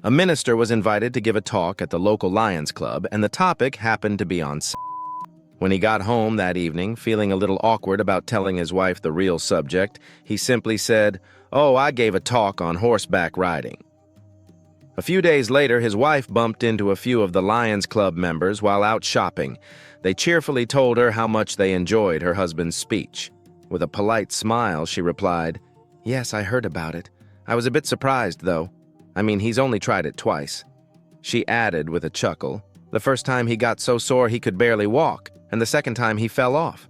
A minister was invited to give a talk at the local Lions Club, and the topic happened to be on sex. When he got home that evening, feeling a little awkward about telling his wife the real subject, he simply said, "Oh, I gave a talk on horseback riding." A few days later, his wife bumped into a few of the Lions Club members while out shopping. They cheerfully told her how much they enjoyed her husband's speech. With a polite smile, she replied, "Yes, I heard about it. I was a bit surprised, though. I mean, he's only tried it twice." She added with a chuckle, "The first time he got so sore he could barely walk, and the second time he fell off."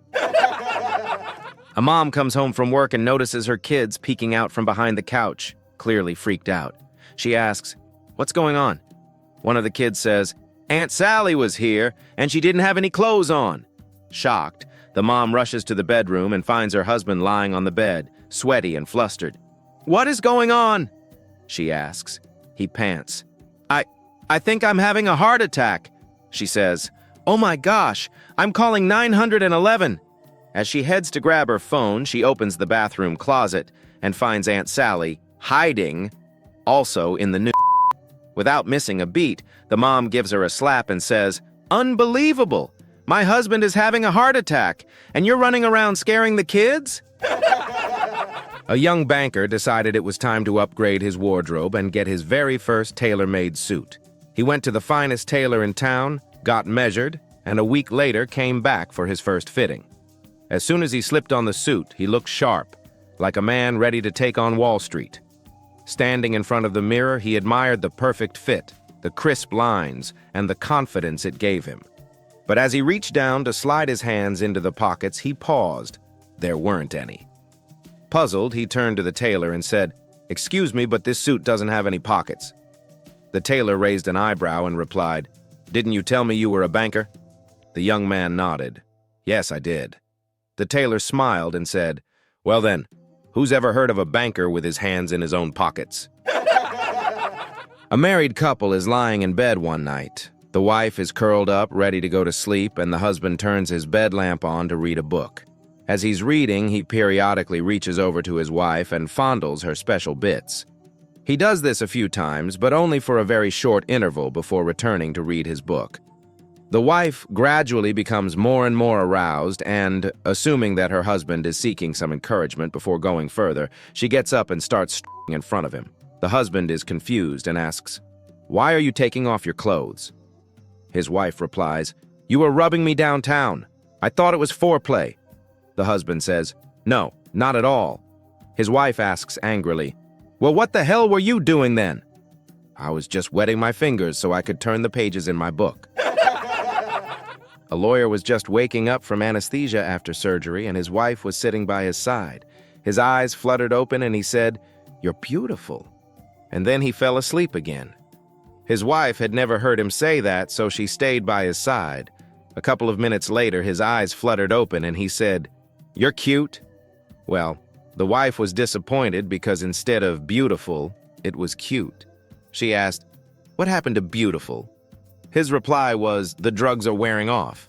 A mom comes home from work and notices her kids peeking out from behind the couch, clearly freaked out. She asks, "What's going on?" One of the kids says, "Aunt Sally was here, and she didn't have any clothes on." Shocked, the mom rushes to the bedroom and finds her husband lying on the bed, sweaty and flustered. "What is going on?" she asks. He pants. I think I'm having a heart attack," she says. "Oh my gosh, I'm calling 911. As she heads to grab her phone, she opens the bathroom closet and finds Aunt Sally hiding, also in the new. Without missing a beat, the mom gives her a slap and says, "Unbelievable! My husband is having a heart attack, and you're running around scaring the kids?" A young banker decided it was time to upgrade his wardrobe and get his very first tailor-made suit. He went to the finest tailor in town, got measured, and a week later came back for his first fitting. As soon as he slipped on the suit, he looked sharp, like a man ready to take on Wall Street. Standing in front of the mirror, he admired the perfect fit, the crisp lines, and the confidence it gave him. But as he reached down to slide his hands into the pockets, he paused. There weren't any. Puzzled, he turned to the tailor and said, "Excuse me, but this suit doesn't have any pockets." The tailor raised an eyebrow and replied, "Didn't you tell me you were a banker?" The young man nodded. "Yes, I did." The tailor smiled and said, "Well then, who's ever heard of a banker with his hands in his own pockets?" A married couple is lying in bed one night. The wife is curled up, ready to go to sleep, and the husband turns his bed lamp on to read a book. As he's reading, he periodically reaches over to his wife and fondles her special bits. He does this a few times, but only for a very short interval before returning to read his book. The wife gradually becomes more and more aroused and, assuming that her husband is seeking some encouragement before going further, she gets up and starts in front of him. The husband is confused and asks, "Why are you taking off your clothes?" His wife replies, "You were rubbing me downtown. I thought it was foreplay." The husband says, "No, not at all." His wife asks angrily, "Well, what the hell were you doing then?" "I was just wetting my fingers so I could turn the pages in my book." A lawyer was just waking up from anesthesia after surgery, and his wife was sitting by his side. His eyes fluttered open and he said, "You're beautiful." And then he fell asleep again. His wife had never heard him say that, so she stayed by his side. A couple of minutes later, his eyes fluttered open and he said, "You're cute." Well, the wife was disappointed because instead of beautiful, it was cute. She asked, "What happened to beautiful?" His reply was, "The drugs are wearing off."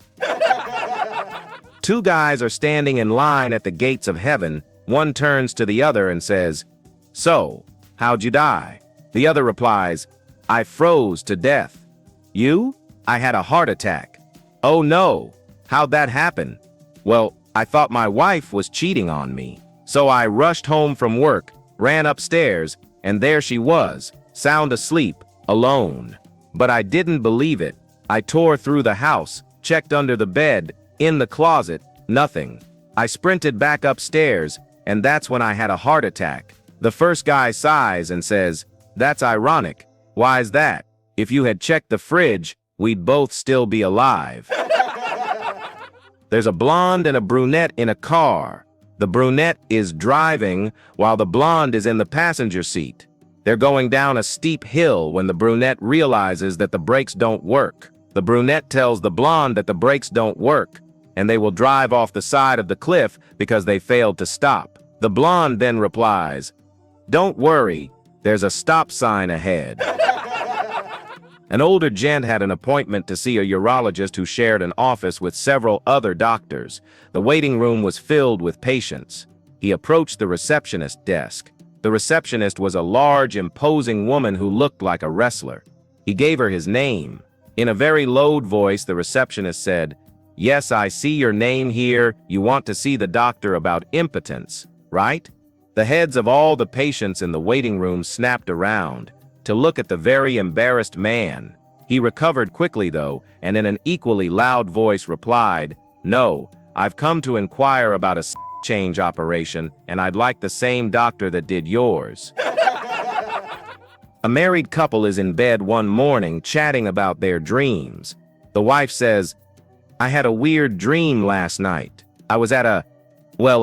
Two guys are standing in line at the gates of heaven. One turns to the other and says, "So, how'd you die?" The other replies, "I froze to death." "You?" "I had a heart attack." "Oh no, how'd that happen?" "Well, I thought my wife was cheating on me. So I rushed home from work, ran upstairs, and there she was, sound asleep, alone. But I didn't believe it. I tore through the house, checked under the bed, in the closet, nothing. I sprinted back upstairs, and that's when I had a heart attack." The first guy sighs and says, "That's ironic. Why's that? If you had checked the fridge, we'd both still be alive." There's a blonde and a brunette in a car. The brunette is driving while the blonde is in the passenger seat. They're going down a steep hill when the brunette realizes that the brakes don't work. The brunette tells the blonde that the brakes don't work, and they will drive off the side of the cliff because they failed to stop. The blonde then replies, "Don't worry, there's a stop sign ahead." An older gent had an appointment to see a urologist who shared an office with several other doctors. The waiting room was filled with patients. He approached the receptionist desk. The receptionist was a large, imposing woman who looked like a wrestler. He gave her his name. In a very low voice, the receptionist said, "Yes, I see your name here. You want to see the doctor about impotence, right?" The heads of all the patients in the waiting room snapped around to look at the very embarrassed man. He recovered quickly, though, and in an equally loud voice replied, "No, I've come to inquire about a change operation, and I'd like the same doctor that did yours." A married couple is in bed one morning chatting about their dreams. The wife says, "I had a weird dream last night. I was at a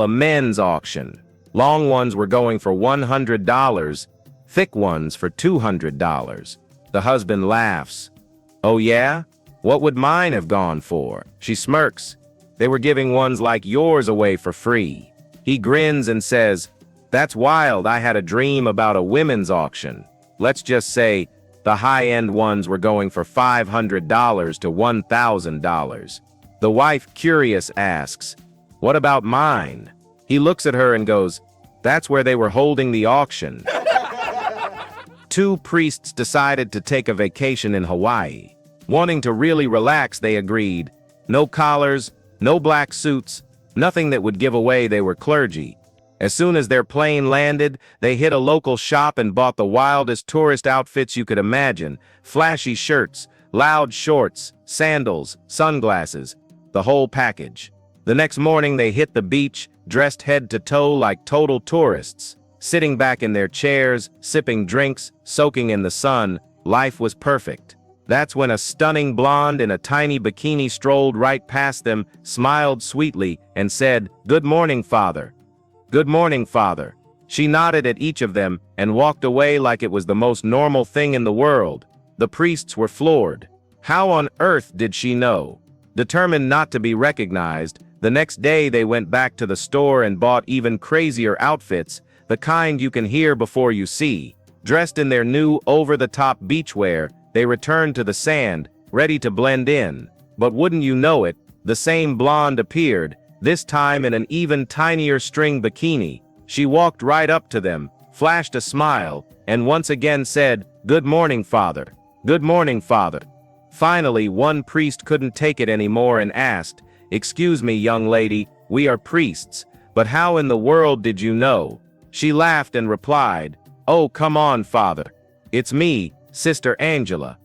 men's auction. Long ones were going for $100, thick ones for $200. The husband laughs. "Oh yeah? What would mine have gone for?" She smirks. "They were giving ones like yours away for free." He grins and says, "That's wild. I had a dream about a women's auction. Let's just say the high-end ones were going for $500 to $1,000. The wife, curious, asks, "What about mine?" He looks at her and goes, "That's where they were holding the auction." Two priests decided to take a vacation in Hawaii. Wanting to really relax, they agreed. No collars, no black suits, nothing that would give away they were clergy. As soon as their plane landed, they hit a local shop and bought the wildest tourist outfits you could imagine. Flashy shirts, loud shorts, sandals, sunglasses, the whole package. The next morning they hit the beach, dressed head to toe like total tourists. Sitting back in their chairs, sipping drinks, soaking in the sun, life was perfect. That's when a stunning blonde in a tiny bikini strolled right past them, smiled sweetly, and said, "Good morning, Father." "Good morning, Father." She nodded at each of them and walked away like it was the most normal thing in the world. The priests were floored. How on earth did she know? Determined not to be recognized, the next day they went back to the store and bought even crazier outfits, the kind you can hear before you see. Dressed in their new over-the-top beachwear, they returned to the sand, ready to blend in. But wouldn't you know it, the same blonde appeared, this time in an even tinier string bikini. She walked right up to them, flashed a smile, and once again said, "Good morning, Father. Good morning, Father." Finally, one priest couldn't take it anymore and asked, "Excuse me, young lady, we are priests, but how in the world did you know?" She laughed and replied, "Oh, come on, Father. It's me, Sister Angela."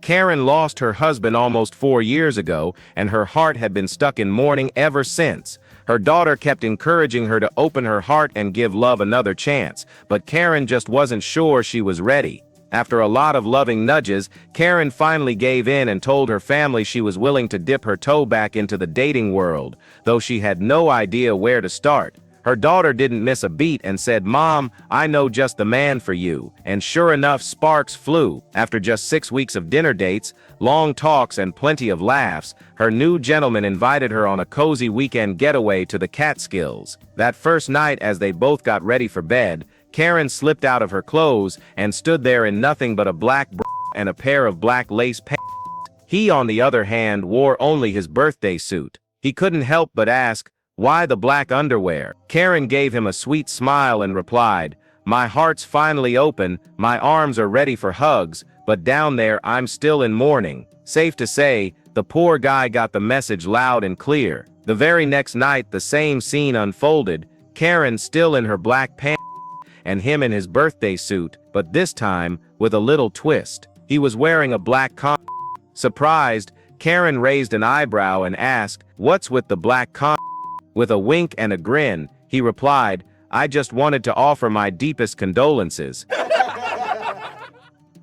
Karen lost her husband almost 4 years ago, and her heart had been stuck in mourning ever since. Her daughter kept encouraging her to open her heart and give love another chance, but Karen just wasn't sure she was ready. After a lot of loving nudges, Karen finally gave in and told her family she was willing to dip her toe back into the dating world, though she had no idea where to start. Her daughter didn't miss a beat and said, "Mom, I know just the man for you." And sure enough, sparks flew. After just 6 weeks of dinner dates, long talks, and plenty of laughs, her new gentleman invited her on a cozy weekend getaway to the Catskills. That first night, as they both got ready for bed, Karen slipped out of her clothes and stood there in nothing but a black bra and a pair of black lace pants. He, on the other hand, wore only his birthday suit. He couldn't help but ask, "Why the black underwear?" Karen gave him a sweet smile and replied, "My heart's finally open, my arms are ready for hugs, but down there I'm still in mourning." Safe to say, the poor guy got the message loud and clear. The very next night, the same scene unfolded, Karen still in her black pants, and him in his birthday suit, but this time, with a little twist. He was wearing a black condom. Surprised, Karen raised an eyebrow and asked, "What's with the black condom?" With a wink and a grin, he replied, "I just wanted to offer my deepest condolences."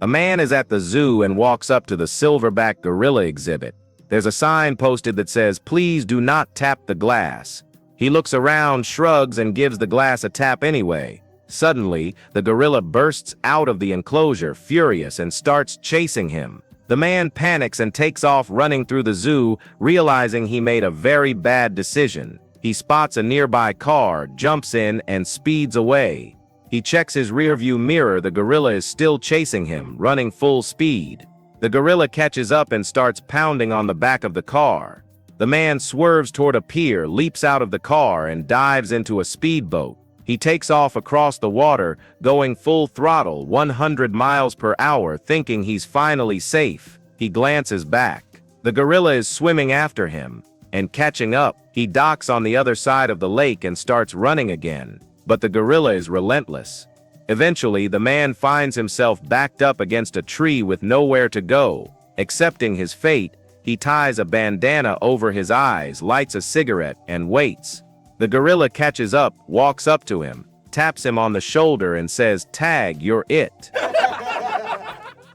A man is at the zoo and walks up to the silverback gorilla exhibit. There's a sign posted that says, "Please do not tap the glass." He looks around, shrugs, and gives the glass a tap anyway. Suddenly, the gorilla bursts out of the enclosure, furious, and starts chasing him. The man panics and takes off running through the zoo, realizing he made a very bad decision. He spots a nearby car, jumps in, and speeds away. He checks his rearview mirror. The gorilla is still chasing him, running full speed. The gorilla catches up and starts pounding on the back of the car. The man swerves toward a pier, leaps out of the car, and dives into a speedboat. He takes off across the water, going full throttle, 100 miles per hour, thinking he's finally safe. He glances back. The gorilla is swimming after him, and catching up. He docks on the other side of the lake and starts running again. But the gorilla is relentless. Eventually, the man finds himself backed up against a tree with nowhere to go. Accepting his fate, he ties a bandana over his eyes, lights a cigarette, and waits. The gorilla catches up, walks up to him, taps him on the shoulder, and says, "Tag, you're it."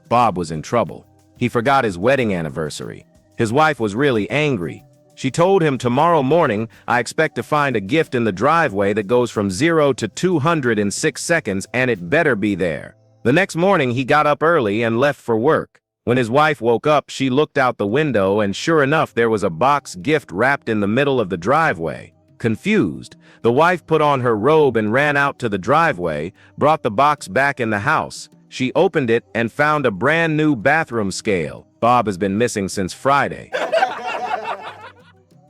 Bob was in trouble. He forgot his wedding anniversary. His wife was really angry. She told him, "Tomorrow morning, I expect to find a gift in the driveway that goes from 0 to 200 in 6 seconds, and it better be there." The next morning, he got up early and left for work. When his wife woke up, she looked out the window, and sure enough, there was a box gift wrapped in the middle of the driveway. Confused, the wife put on her robe and ran out to the driveway, brought the box back in the house. She opened it and found a brand new bathroom scale. Bob has been missing since Friday.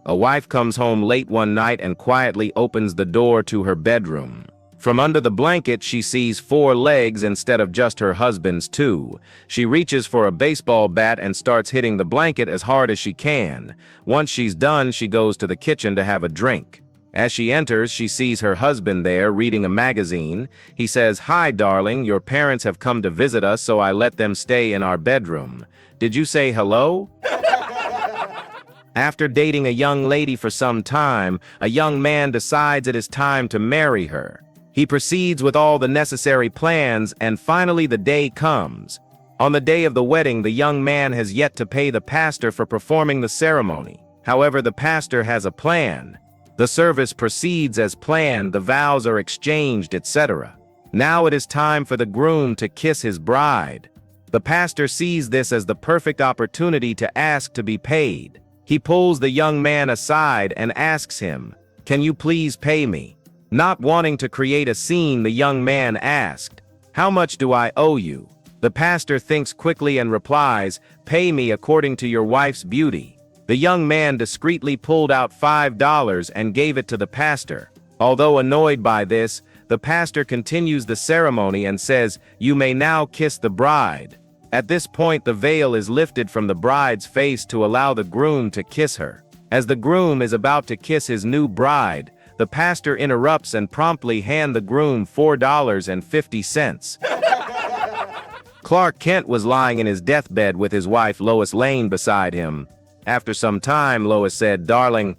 A wife comes home late one night and quietly opens the door to her bedroom. From under the blanket, she sees 4 legs instead of just her husband's 2. She reaches for a baseball bat and starts hitting the blanket as hard as she can. Once she's done, she goes to the kitchen to have a drink. As she enters, she sees her husband there reading a magazine. He says, "Hi, darling, your parents have come to visit us, so I let them stay in our bedroom. Did you say hello?" After dating a young lady for some time, a young man decides it is time to marry her. He proceeds with all the necessary plans, and finally the day comes. On the day of the wedding, the young man has yet to pay the pastor for performing the ceremony. However, the pastor has a plan. The service proceeds as planned, the vows are exchanged, etc. Now it is time for the groom to kiss his bride. The pastor sees this as the perfect opportunity to ask to be paid. He pulls the young man aside and asks him, "Can you please pay me?" Not wanting to create a scene, the young man asked, "How much do I owe you?" The pastor thinks quickly and replies, "Pay me according to your wife's beauty." The young man discreetly pulled out $5 and gave it to the pastor. Although annoyed by this, the pastor continues the ceremony and says, "You may now kiss the bride." At this point, the veil is lifted from the bride's face to allow the groom to kiss her. As the groom is about to kiss his new bride, the pastor interrupts and promptly hands the groom $4.50. Clark Kent was lying in his deathbed with his wife Lois Lane beside him. After some time, Lois said, "Darling,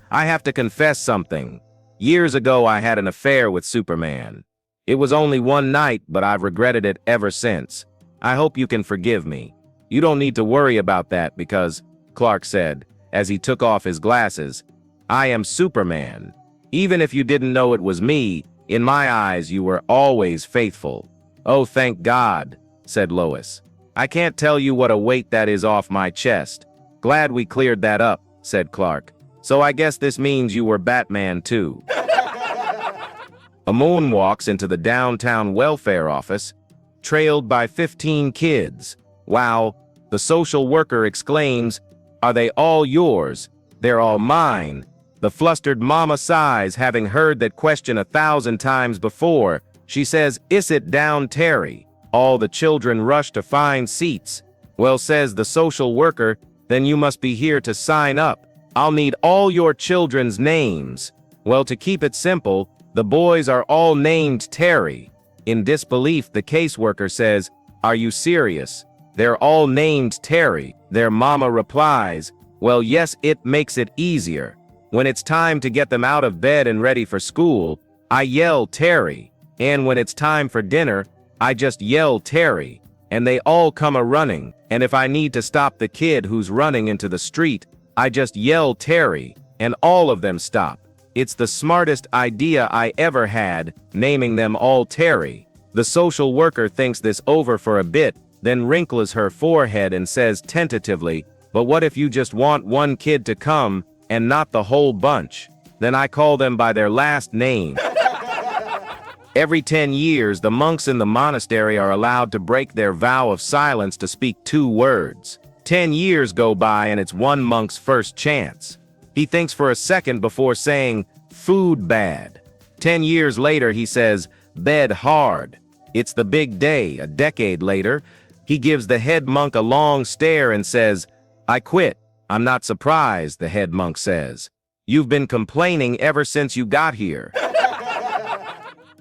I have to confess something. Years ago, I had an affair with Superman. It was only one night, but I've regretted it ever since. I hope you can forgive me. You don't need to worry about that because," Clark said, as he took off his glasses, "I am Superman. Even if you didn't know it was me, in my eyes you were always faithful." "Oh, thank God," said Lois. "I can't tell you what a weight that is off my chest." "Glad we cleared that up," said Clark. "So I guess this means you were Batman too." A moon walks into the downtown welfare office, trailed by 15 kids. "Wow," the social worker exclaims. "Are they all yours?" "They're all mine." The flustered mama sighs, having heard that question 1,000 times before. She says, "Sit down, Terry." All the children rush to find seats. "Well," says the social worker, "then you must be here to sign up. I'll need all your children's names." Well, to keep it simple, the boys are all named Terry. In disbelief, the caseworker says, "Are you serious? They're all named Terry." Their mama replies, "Well, yes, it makes it easier. When it's time to get them out of bed and ready for school, I yell Terry. And when it's time for dinner, I just yell Terry. And they all come a-running. And if I need to stop the kid who's running into the street, I just yell Terry, and all of them stop. It's the smartest idea I ever had, naming them all Terry." The social worker thinks this over for a bit, then wrinkles her forehead and says tentatively, "But what if you just want one kid to come, and not the whole bunch? Then I call them by their last name." Every 10 years, the monks in the monastery are allowed to break their vow of silence to speak 2 words. 10 years go by and it's one monk's first chance. He thinks for a second before saying, "Food bad." 10 years later, he says, bed hard. It's the big day. A decade later, he gives the head monk a long stare and says, I quit. I'm not surprised, the head monk says. You've been complaining ever since you got here.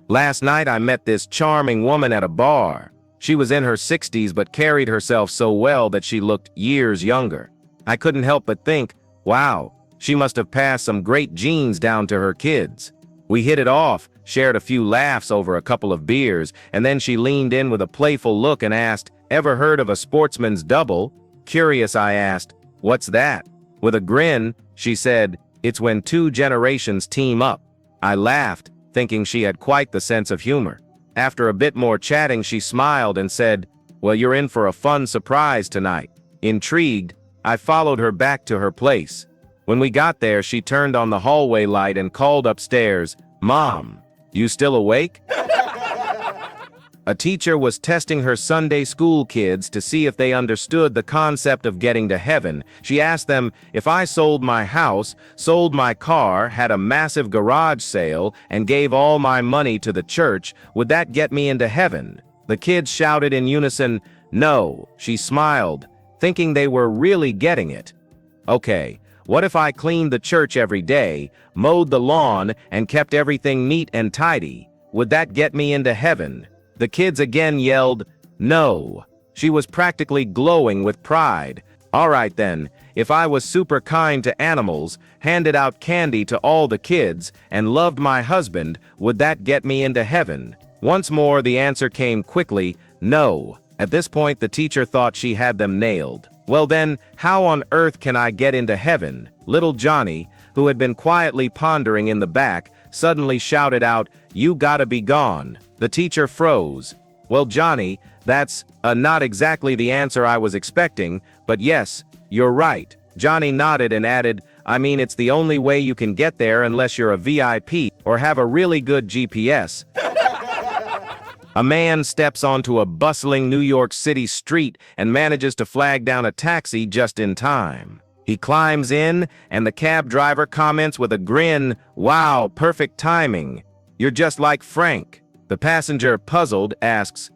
Last night I met this charming woman at a bar. She was in her 60s but carried herself so well that she looked years younger. I couldn't help but think, wow, she must have passed some great genes down to her kids. We hit it off, shared a few laughs over a couple of beers, and then she leaned in with a playful look and asked, ever heard of a sportsman's double? Curious, I asked, what's that? With a grin, she said, it's when two generations team up. I laughed, thinking she had quite the sense of humor. After a bit more chatting, she smiled and said, well, you're in for a fun surprise tonight. Intrigued, I followed her back to her place. When we got there, she turned on the hallway light and called upstairs, Mom, you still awake? A teacher was testing her Sunday school kids to see if they understood the concept of getting to heaven. She asked them, if I sold my house, sold my car, had a massive garage sale, and gave all my money to the church, would that get me into heaven? The kids shouted in unison, no. She smiled, thinking they were really getting it. Okay, what if I cleaned the church every day, mowed the lawn, and kept everything neat and tidy? Would that get me into heaven? The kids again yelled, no. She was practically glowing with pride. All right then, if I was super kind to animals, handed out candy to all the kids, and loved my husband, would that get me into heaven? Once more the answer came quickly, no. At this point the teacher thought she had them nailed. Well then, how on earth can I get into heaven? Little Johnny, who had been quietly pondering in the back, suddenly shouted out, you gotta be gone. The teacher froze. Well, Johnny, that's not exactly the answer I was expecting, but yes, you're right. Johnny nodded and added, I mean, it's the only way you can get there unless you're a VIP or have a really good GPS. A man steps onto a bustling New York City street and manages to flag down a taxi just in time. He climbs in, and the cab driver comments with a grin, wow, perfect timing. You're just like Frank. The passenger, puzzled, asks,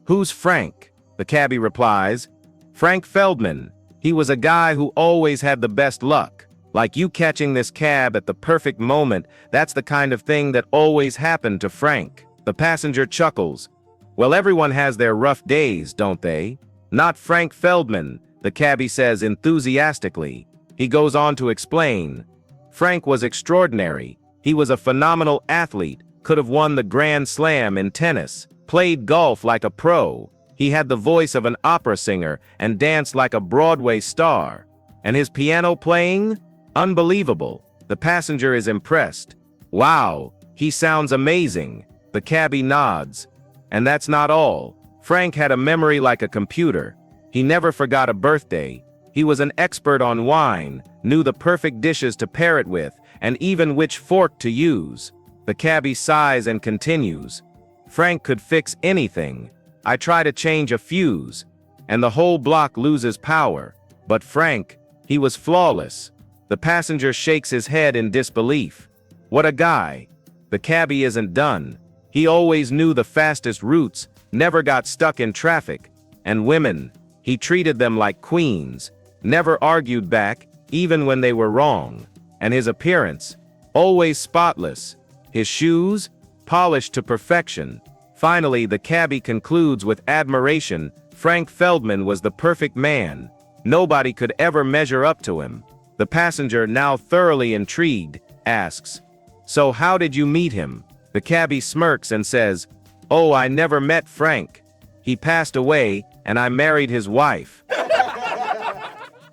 who's Frank? The cabbie replies, Frank Feldman. He was a guy who always had the best luck. Like you catching this cab at the perfect moment, that's the kind of thing that always happened to Frank. The passenger chuckles. Well, everyone has their rough days, don't they? Not Frank Feldman, the cabbie says enthusiastically. He goes on to explain. Frank was extraordinary. He was a phenomenal athlete, could have won the Grand Slam in tennis, played golf like a pro. He had the voice of an opera singer and danced like a Broadway star. And his piano playing? Unbelievable. The passenger is impressed. Wow, he sounds amazing. The cabbie nods. And that's not all. Frank had a memory like a computer. He never forgot a birthday. He was an expert on wine, knew the perfect dishes to pair it with, and even which fork to use. The cabbie sighs and continues. Frank could fix anything. I try to change a fuse, and the whole block loses power. But Frank, he was flawless. The passenger shakes his head in disbelief. What a guy. The cabbie isn't done. He always knew the fastest routes, never got stuck in traffic. And women, he treated them like queens, never argued back, even when they were wrong. And his appearance, always spotless. His shoes, polished to perfection. Finally, the cabbie concludes with admiration, Frank Feldman was the perfect man. Nobody could ever measure up to him. The passenger, now thoroughly intrigued, asks, so how did you meet him? The cabbie smirks and says, oh, I never met Frank. He passed away, and I married his wife.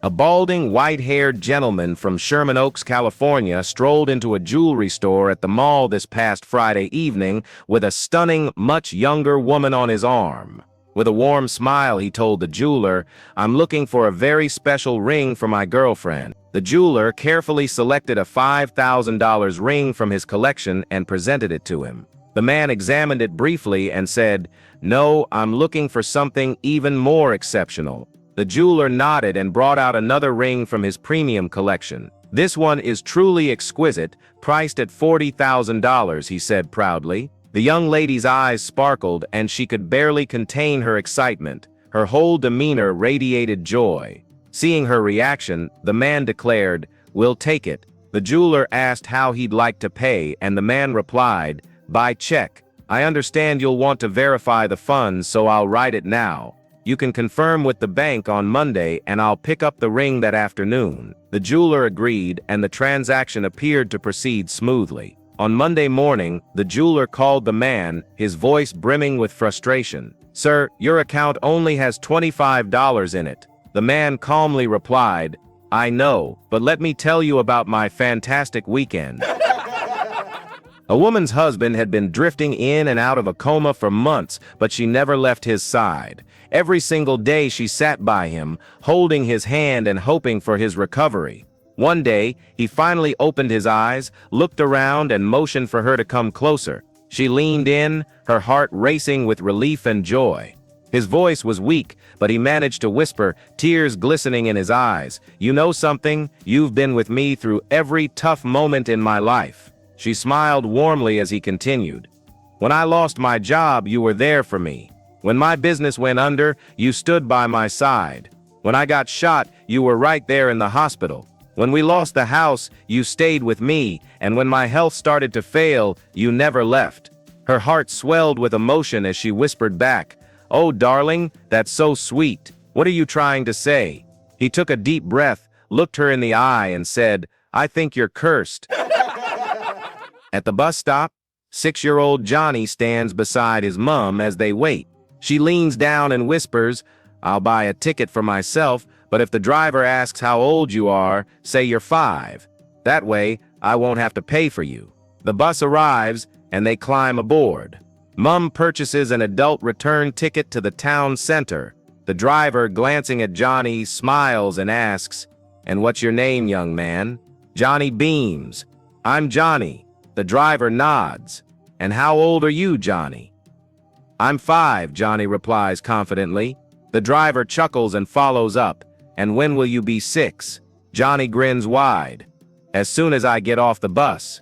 A balding, white-haired gentleman from Sherman Oaks, California, strolled into a jewelry store at the mall this past Friday evening with a stunning, much younger woman on his arm. With a warm smile, he told the jeweler, I'm looking for a very special ring for my girlfriend. The jeweler carefully selected a $5,000 ring from his collection and presented it to him. The man examined it briefly and said, no, I'm looking for something even more exceptional. The jeweler nodded and brought out another ring from his premium collection. "This one is truly exquisite, priced at $40,000, he said proudly. The young lady's eyes sparkled and she could barely contain her excitement. Her whole demeanor radiated joy. Seeing her reaction, the man declared, "We'll take it." The jeweler asked how he'd like to pay, and the man replied, "By check. I understand you'll want to verify the funds, so I'll write it now. You can confirm with the bank on Monday and I'll pick up the ring that afternoon." The jeweler agreed and the transaction appeared to proceed smoothly. On Monday morning, the jeweler called the man, his voice brimming with frustration. "Sir, your account only has $25 in it." The man calmly replied, "I know, but let me tell you about my fantastic weekend." A woman's husband had been drifting in and out of a coma for months, but she never left his side. Every single day she sat by him, holding his hand and hoping for his recovery. One day, he finally opened his eyes, looked around and motioned for her to come closer. She leaned in, her heart racing with relief and joy. His voice was weak, but he managed to whisper, tears glistening in his eyes, "You know something? You've been with me through every tough moment in my life." She smiled warmly as he continued, "When I lost my job, you were there for me. When my business went under, you stood by my side. When I got shot, you were right there in the hospital. When we lost the house, you stayed with me, and when my health started to fail, you never left." Her heart swelled with emotion as she whispered back, "Oh, darling, that's so sweet. What are you trying to say?" He took a deep breath, looked her in the eye, and said, "I think you're cursed." At the bus stop, 6-year-old Johnny stands beside his mom as they wait. She leans down and whispers, "I'll buy a ticket for myself, but if the driver asks how old you are, say you're 5. That way, I won't have to pay for you." The bus arrives, and they climb aboard. Mom purchases an adult return ticket to the town center. The driver, glancing at Johnny, smiles and asks, "And what's your name, young man?" Johnny beams. "I'm Johnny." The driver nods. "And how old are you, Johnny?" "I'm 5, Johnny replies confidently. The driver chuckles and follows up, "And when will you be 6? Johnny grins wide. "As soon as I get off the bus."